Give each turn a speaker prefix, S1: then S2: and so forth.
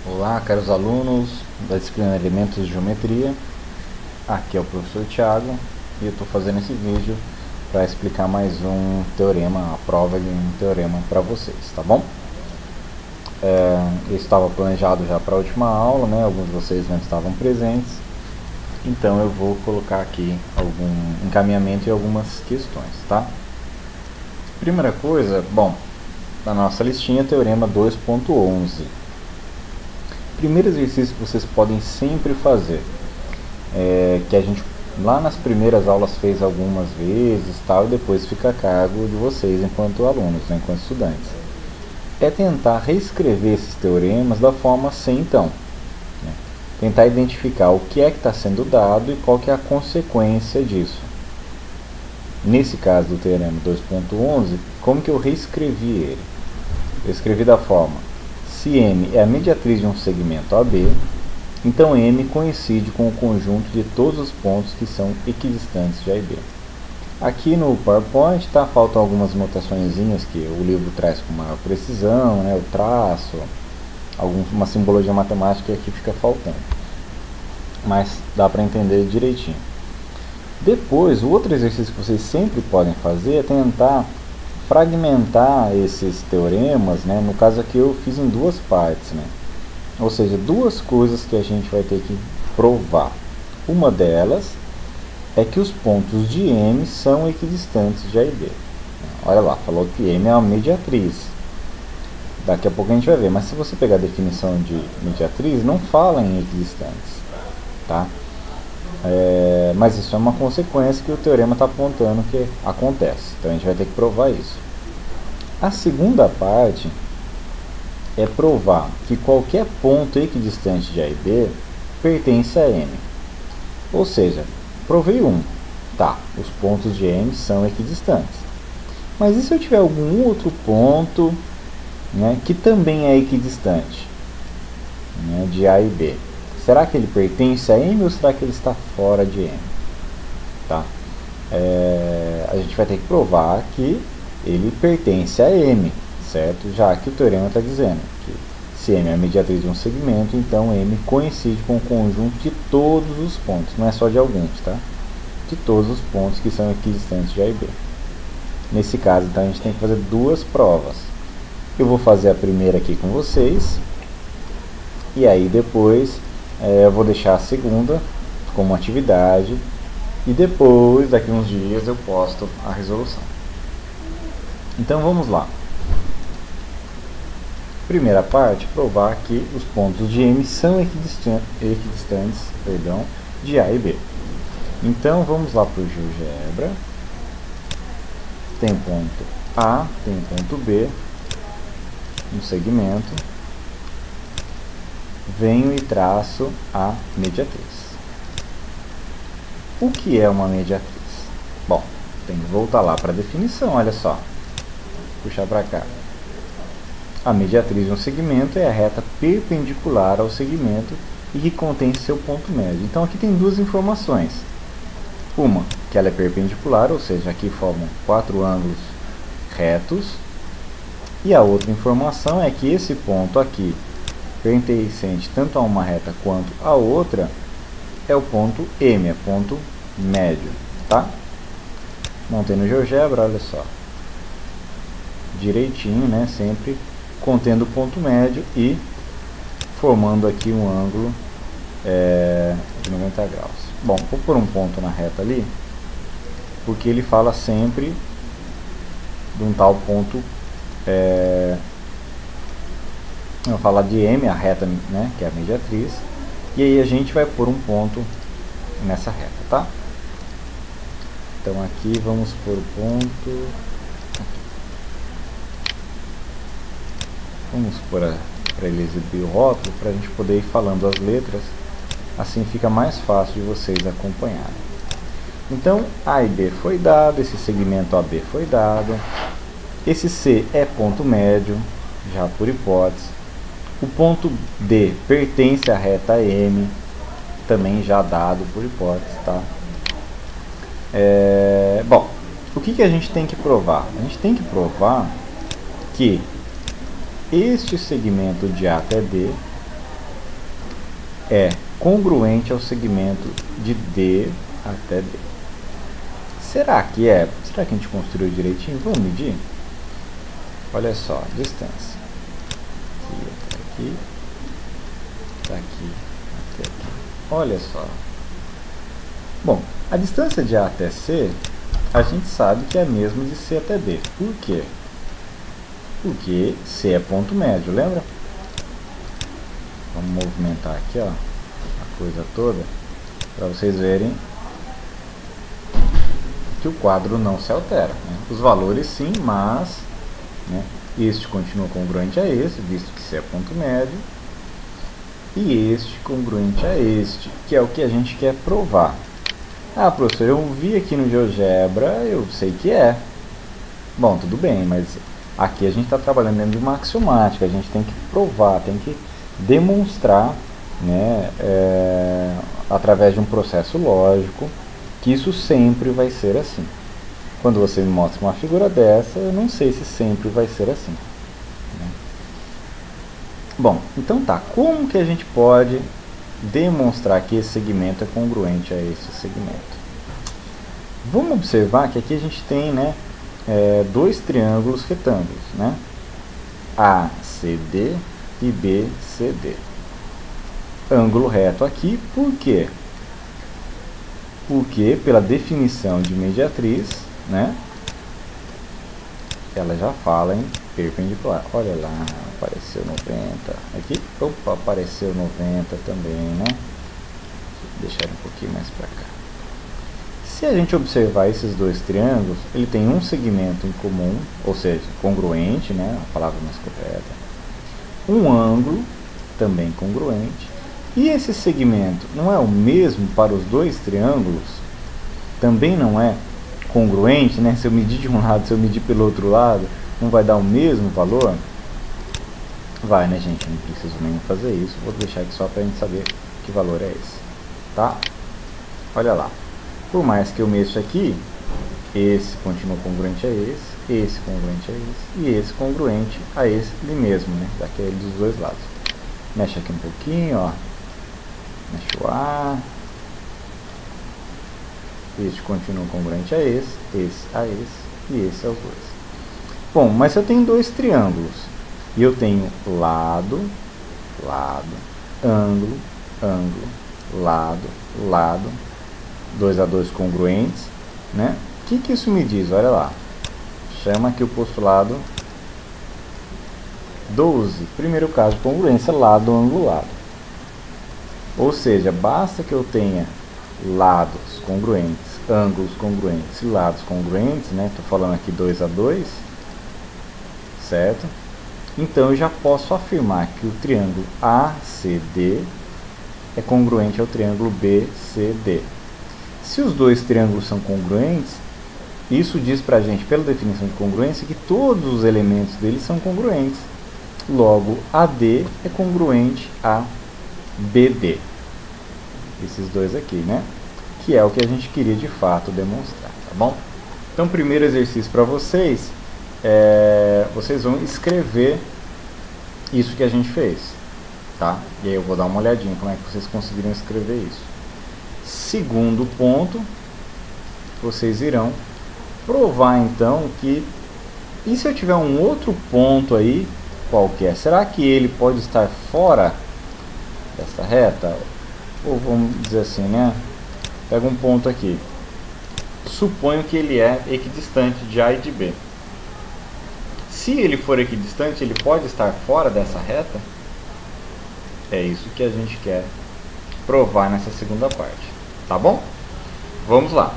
S1: Olá, caros alunos da disciplina Elementos de Geometria. Aqui é o professor Thiago e eu estou fazendo esse vídeo para explicar mais um teorema, a prova de um teorema para vocês, tá bom? Eu estava planejado já para a última aula, né? Alguns de vocês não estavam presentes, então eu vou colocar aqui algum encaminhamento e algumas questões, tá? Primeira coisa, bom, na nossa listinha, teorema 2.11. Primeiro exercício que vocês podem sempre fazer, que a gente lá nas primeiras aulas fez algumas vezes tal, e depois fica a cargo de vocês enquanto alunos, né, enquanto estudantes, é tentar reescrever esses teoremas da forma sem então, né? Tentar identificar o que é que está sendo dado e qual que é a consequência disso. Nesse caso do teorema 2.11, como que eu reescrevi ele? Eu escrevi da forma: se M é a mediatriz de um segmento AB, então M coincide com o conjunto de todos os pontos que são equidistantes de A e B. Aqui no PowerPoint faltam algumas notaçõezinhas que o livro traz com maior precisão, né, o traço, uma simbologia matemática aqui fica faltando. Mas dá para entender direitinho. Depois, o outro exercício que vocês sempre podem fazer é tentar fragmentar esses teoremas, né? No caso aqui eu fiz em duas partes, né? Ou seja, duas coisas que a gente vai ter que provar. Uma delas é que os pontos de M são equidistantes de A e B. Olha lá, falou que M é uma mediatriz. Daqui a pouco a gente vai ver, mas se você pegar a definição de mediatriz, não fala em equidistantes, tá? Mas isso é uma consequência que o teorema está apontando que acontece. Então a gente vai ter que provar isso. A segunda parte é provar que qualquer ponto equidistante de A e B pertence a M. Ou seja, provei um. Tá, os pontos de M são equidistantes. Mas e se eu tiver algum outro ponto, né, que também é equidistante, né, de A e B? Será que ele pertence a M ou será que ele está fora de M? Tá? A gente vai ter que provar que ele pertence a M, certo? Já que o teorema está dizendo que se M é a mediatriz de um segmento, então M coincide com o conjunto de todos os pontos, não é só de alguns, tá? De todos os pontos que são equidistantes de A e B. Nesse caso, então, a gente tem que fazer duas provas. Eu vou fazer a primeira aqui com vocês, e aí depois eu vou deixar a segunda como atividade e depois, daqui uns dias, eu posto a resolução. Então vamos lá. Primeira parte, provar que os pontos de M são equidistantes, de A e B. Então vamos lá para o GeoGebra. Tem ponto A, tem ponto B, um segmento. Venho e traço a mediatriz. O que é uma mediatriz? Bom, tem que voltar lá para a definição, olha só. Puxar para cá. A mediatriz de um segmento é a reta perpendicular ao segmento e que contém seu ponto médio. Então aqui tem duas informações. Uma, que ela é perpendicular, ou seja, aqui formam quatro ângulos retos. E a outra informação é que esse ponto aqui, pertencente tanto a uma reta quanto a outra, é o ponto M, é ponto médio, tá? Montei no GeoGebra, olha só. Direitinho, né? Sempre contendo o ponto médio e formando aqui um ângulo de 90 graus. Bom, vou pôr um ponto na reta ali, porque ele fala sempre de um tal ponto. Eu vou falar de M, a reta, né, que é a mediatriz, e aí a gente vai pôr um ponto nessa reta, tá? Então aqui vamos pôr o ponto. Vamos pôr para ele exibir o rótulo, para a gente poder ir falando as letras, assim fica mais fácil de vocês acompanharem. Então A e B foi dado, esse segmento AB foi dado, esse C é ponto médio, já por hipótese. O ponto D pertence à reta M, também já dado por hipótese, tá? Bom, o que a gente tem que provar? A gente tem que provar que este segmento de A até D é congruente ao segmento de D até D. Será que é? Será que a gente construiu direitinho? Vamos medir? Olha só, distância. Aqui até aqui. Daqui até aqui. Olha só. Bom, a distância de A até C, a gente sabe que é a mesma de C até B. Por quê? Porque C é ponto médio, lembra? Vamos movimentar aqui, ó, a coisa toda, para vocês verem que o quadro não se altera, né? Os valores sim, mas, né, este continua congruente a esse, visto que C é ponto médio, e este congruente a este, que é o que a gente quer provar. Ah, professor, eu vi aqui no GeoGebra, eu sei que é. Bom, tudo bem, mas aqui a gente está trabalhando dentro de uma axiomática, a gente tem que provar, tem que demonstrar, né, através de um processo lógico, que isso sempre vai ser assim. Quando você me mostra uma figura dessa, eu não sei se sempre vai ser assim, né? Bom, então tá, como que a gente pode demonstrar que esse segmento é congruente a esse segmento? Vamos observar que aqui a gente tem, né, dois triângulos retângulos, né? ACD e BCD. Ângulo reto aqui, por quê? Porque pela definição de mediatriz, né, ela já fala em perpendicular. Olha lá, apareceu 90. Aqui, opa, apareceu 90 também, né? Deixa eu deixar um pouquinho mais para cá. Se a gente observar esses dois triângulos, ele tem um segmento em comum, ou seja, congruente, né, a palavra mais correta. Um ângulo, também congruente. E esse segmento não é o mesmo para os dois triângulos? Também não é congruente, né? Se eu medir de um lado, se eu medir pelo outro lado, não vai dar o mesmo valor? Vai, né, gente? Não preciso nem fazer isso. Vou deixar aqui só para a gente saber que valor é esse, tá? Olha lá. Por mais que eu mexa aqui, esse continua congruente a esse congruente a esse, e esse congruente a esse ali mesmo, né? Daquele dos dois lados. Mexe aqui um pouquinho, ó. Mexe o A. Este continua congruente a esse a esse, e esse aos dois. Bom, mas se eu tenho dois triângulos, e eu tenho lado, lado, ângulo, ângulo, lado, lado, 2 a 2 congruentes, né? O que isso me diz? Olha lá. Chama aqui o postulado 12. Primeiro caso, congruência, lado, ângulo, lado. Ou seja, basta que eu tenha lados congruentes, ângulos congruentes e lados congruentes, né? Estou falando aqui 2 a 2, certo? Então eu já posso afirmar que o triângulo ACD é congruente ao triângulo BCD. Se os dois triângulos são congruentes, isso diz pra gente, pela definição de congruência, que todos os elementos deles são congruentes. Logo, AD é congruente a BD. Esses dois aqui, né? Que é o que a gente queria de fato demonstrar, tá bom? Então, primeiro exercício para vocês, vocês vão escrever isso que a gente fez, tá? E aí eu vou dar uma olhadinha como é que vocês conseguiram escrever isso. Segundo ponto, vocês irão provar então que, e se eu tiver um outro ponto aí qualquer, será que ele pode estar fora dessa reta? Ou vamos dizer assim, né? Pega um ponto aqui, suponho que ele é equidistante de A e de B. Se ele for equidistante, ele pode estar fora dessa reta? É isso que a gente quer provar nessa segunda parte, tá bom? Vamos lá.